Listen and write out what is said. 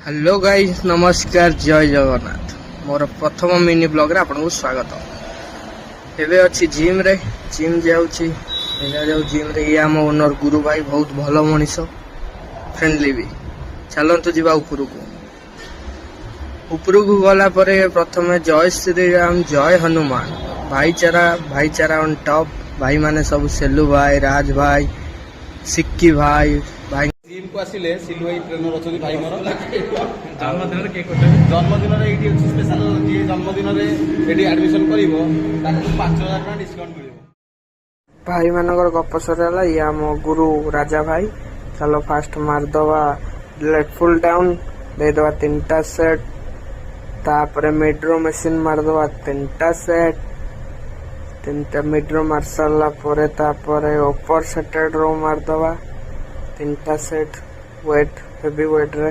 Hello guys नमस्कार जय जगन्नाथ मोर प्रथम मिनी ब्लॉग रे आपन को स्वागत। एबे अच्छी जिम रे जिम जाउची जिम रे ये आम ओनर गुरु भाई बहुत भलो मनीष फ्रेंडली भी। चलतु जीवा उपरकू गला परे प्रथम जय श्री राम जय हनुमान भाईचारा ऑन टॉप। भाई माने सब सेलू भाई राज भाई सिक्की भाई जिम को आसिले सिलु भाई ट्रेनर अछि भाई मोर जन्मदिन रे केक कटे जन्मदिन रे एटी अछि स्पेशल जे जन्मदिन रे एटी एडमिशन करिवो ताकू 5000 टका डिस्काउंट मिलिवो। भाई मानकर गप सरला या मो गुरु राजा भाई। चलो फास्ट मार दवा लेट फुल डाउन दे दवा 3टा सेट तापरे मिड्रो मशीन मार दवा 3टा सेट 3टा मिड्रो मार साला परे तापरे ऊपर सेटेड रो मार दवा 3टा सेट वेट हेवी वेट रे